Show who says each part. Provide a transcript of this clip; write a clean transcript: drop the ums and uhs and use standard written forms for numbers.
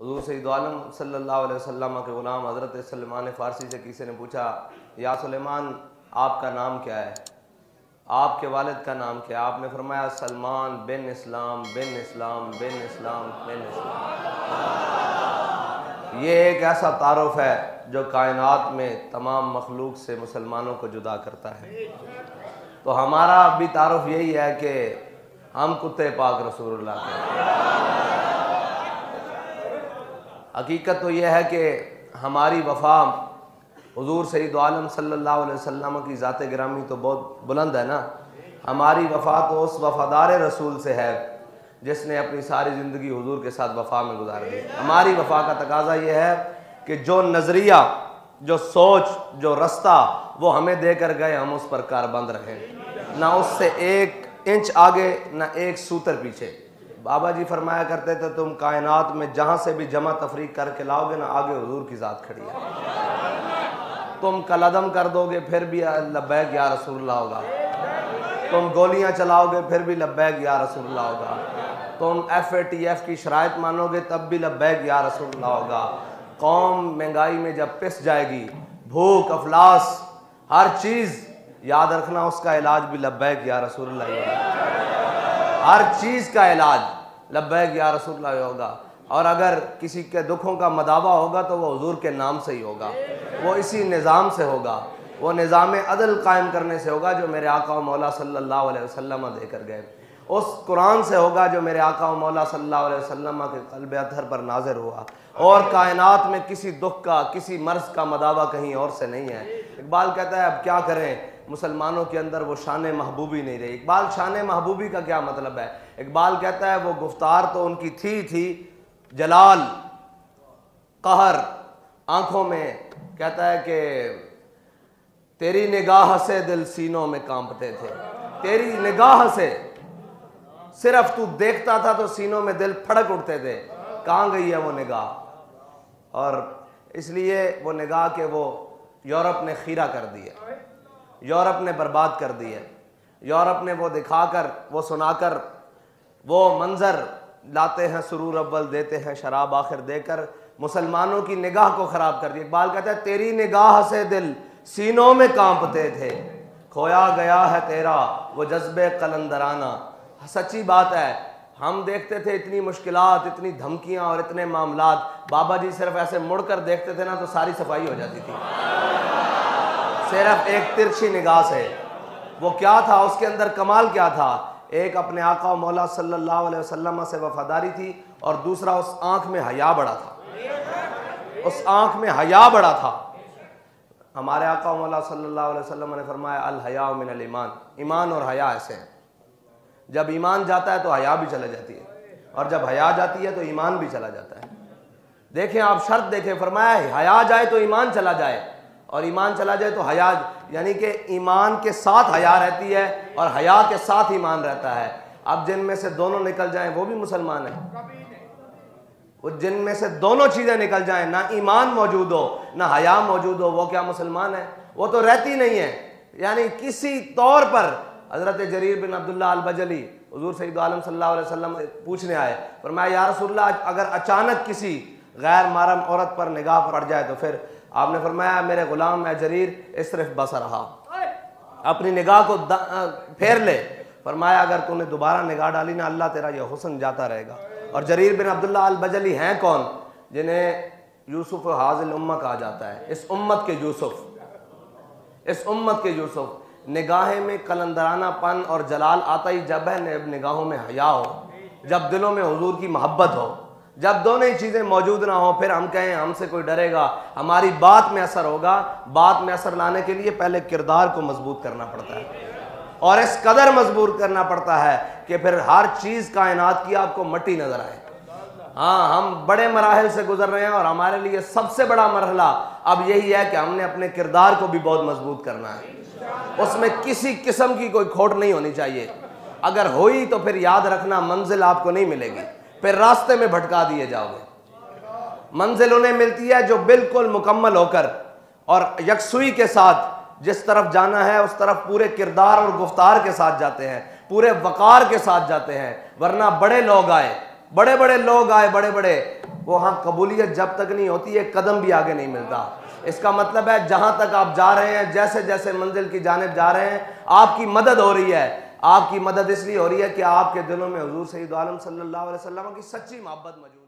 Speaker 1: हुज़ूर सैयद आलम सल्लल्लाहु अलैहि वसल्लम के ग़ुलाम हज़रत सलमान फ़ारसी से किसी ने पूछा, या सुलेमान आपका नाम क्या है, आपके वालिद का नाम क्या है? आपने फरमाया सलमान बिन इस्लाम बिन इस्लाम बिन इस्लाम बिन इस्लाम। ये एक ऐसा तारुफ है जो कायनात में तमाम मखलूक से मुसलमानों को जुदा करता है। तो हमारा भी तारुफ यही है कि हम कुत्ते पाक रसूलुल्लाह के। हकीकत तो यह है कि हमारी वफ़ा हुज़ूर सैयद आलम सल्लल्लाहु अलैहि वसल्लम की ज़ात गिरामी तो बहुत बुलंद है ना। हमारी वफ़ा तो उस वफ़ादार रसूल से है जिसने अपनी सारी ज़िंदगी हुज़ूर के साथ वफ़ा में गुजार दी। हमारी वफ़ा का तकाज़ा ये है कि जो नज़रिया, जो सोच, जो रास्ता वो हमें देकर गए, हम उस पर कारबंद रहें, ना उससे एक इंच आगे ना एक सूतर पीछे। बाबा जी फरमाया करते थे, तुम कायनात में जहाँ से भी जमा तफरीक करके लाओगे ना, आगे हुजूर की ज़ात खड़ी है। तुम कलदम कर दोगे फिर भी लब्बैक या रसूलुल्लाह होगा। तुम गोलियाँ चलाओगे फिर भी लब्बैक या रसूलुल्लाह होगा। तुम FATF की शराइत मानोगे तब भी लब्बैक या रसूलुल्लाह होगा। कौम महंगाई में जब पिस जाएगी, भूख अफलास हर चीज़, याद रखना उसका इलाज भी लब्बैक या रसूलुल्लाह होगा। हर चीज़ का इलाज लब्बैक या रसूलुल्लाह होगा। और अगर किसी के दुखों का मदावा होगा तो वो हुजूर के नाम से ही होगा, वो इसी निज़ाम से होगा, वो निज़ाम अदल कायम करने से होगा जो मेरे आका व मौला सल्लल्लाहु अलैहि वसल्लम देकर गए। उस कुरान से होगा जो मेरे आका व मौला सल्लल्लाहु अलैहि वसल्लम के क़ल्ब अतहर पर नाज़िर हुआ। और कायनात में किसी दुख का, किसी मर्ज़ का मदावा कहीं और से नहीं है। इकबाल कहता है अब क्या करें, मुसलमानों के अंदर वो शान महबूबी नहीं रही। इकबाल शान महबूबी का क्या मतलब है? इकबाल कहता है वो गुफ्तार तो उनकी थी जलाल कहर आंखों में, कहता है कि तेरी निगाह से दिल सीनों में कांपते थे। तेरी निगाह से सिर्फ तू देखता था तो सीनों में दिल फड़क उठते थे। कहाँ गई है वो निगाह? और इसलिए वो निगाह के वो यूरोप ने खीरा कर दी है, यूरोप ने बर्बाद कर दी है। यूरोप ने वो दिखाकर, वो सुनाकर, वो मंजर लाते हैं सुरूर अव्वल देते हैं शराब आखिर देकर, मुसलमानों की निगाह को ख़राब कर दिया। इकबाल कहता है तेरी निगाह से दिल सीनों में कांपते थे, खोया गया है तेरा वो जज्बे कलंदराना। सच्ची बात है, हम देखते थे इतनी मुश्किलात, इतनी धमकियाँ और इतने मामलात, बाबा जी सिर्फ ऐसे मुड़कर देखते थे ना तो सारी सफाई हो जाती थी, सिर्फ एक तिरछी निगाह से। वो क्या था, उसके अंदर कमाल क्या था? एक अपने आका और मौला सल्लल्लाहु अलैहि वसल्लम से वफादारी थी और दूसरा उस आंख में हया बड़ा था, उस आंख में हया बड़ा था। हमारे आका और मौला सल्लल्लाहु अलैहि वसल्लम ने फरमाया अल हया मिनल ईमान, ईमान और हया ऐसे हैं, जब ईमान जाता है तो हया भी चला जाती है और जब हया जाती है तो ईमान भी चला जाता है। देखें आप, शर्त देखें, फरमाया हया जाए तो ईमान चला जाए और ईमान चला जाए तो हया, यानी कि ईमान के साथ हया रहती है और हया के साथ ईमान रहता है। अब जिनमें से दोनों निकल जाएं वो भी मुसलमान है। वो जिनमें से दोनों चीज़ें निकल जाएं, ना ईमान मौजूद हो ना हया मौजूद हो, वो क्या मुसलमान है? वो तो रहती नहीं है। यानी किसी तौर पर हज़रत जरीर बिन अब्दुल्लाह अल बजली हुज़ूर सैयद आलम सल्लल्लाहु अलैहि वसल्लम पूछने आए, फरमाया या रसूलल्लाह अगर अचानक किसी गैर महरम औरत पर निगाह पड़ जाए तो फिर? आपने फरमाया मेरे गुलाम है जरीर इसरिफ बस रहा, अपनी निगाह को फेर ले। फरमाया अगर तूने दोबारा निगाह डाली ना, अल्लाह तेरा यह हुस्न जाता रहेगा। और जरीर बिन अब्दुल्लाह अल बजली हैं कौन? जिन्हें यूसुफ हाज़िल उम्मा कहा जाता है, इस उम्मत के यूसुफ, इस उम्मत के यूसुफ। निगाहें में कलंदरानापन और जलाल आता ही जब है निगाहों में हया हो, जब दिलों में हुजूर की मोहब्बत हो। जब दोनों ही चीज़ें मौजूद ना हो फिर हम कहें हमसे कोई डरेगा, हमारी बात में असर होगा। बात में असर लाने के लिए पहले किरदार को मजबूत करना पड़ता है और इस कदर मजबूत करना पड़ता है कि फिर हर चीज़ कायनात की आपको मट्टी नजर आए। हाँ, हम बड़े मराहल से गुजर रहे हैं और हमारे लिए सबसे बड़ा मरहला अब यही है कि हमने अपने किरदार को भी बहुत मजबूत करना है। उसमें किसी किस्म की कोई खोट नहीं होनी चाहिए। अगर हुई तो फिर याद रखना मंजिल आपको नहीं मिलेगी, फिर रास्ते में भटका दिए जाओगे। मंजिल उन्हें मिलती है जो बिल्कुल मुकम्मल होकर और यकसुई के साथ जिस तरफ जाना है उस तरफ पूरे किरदार और गुफ्तार के साथ जाते हैं, पूरे वकार के साथ जाते हैं। वरना बड़े लोग आए, बड़े बड़े लोग आए, बड़े बड़े वहाँ कबूलियत जब तक नहीं होती एक कदम भी आगे नहीं मिलता। इसका मतलब है जहाँ तक आप जा रहे हैं, जैसे जैसे मंजिल की जानिब जा रहे हैं, आपकी मदद हो रही है। आपकी मदद इसलिए हो रही है कि आपके दिलों में हुजूर सय्यद आलम सल्लल्लाहु अलैहि वसल्लम की सच्ची मोहब्बत मौजूद है।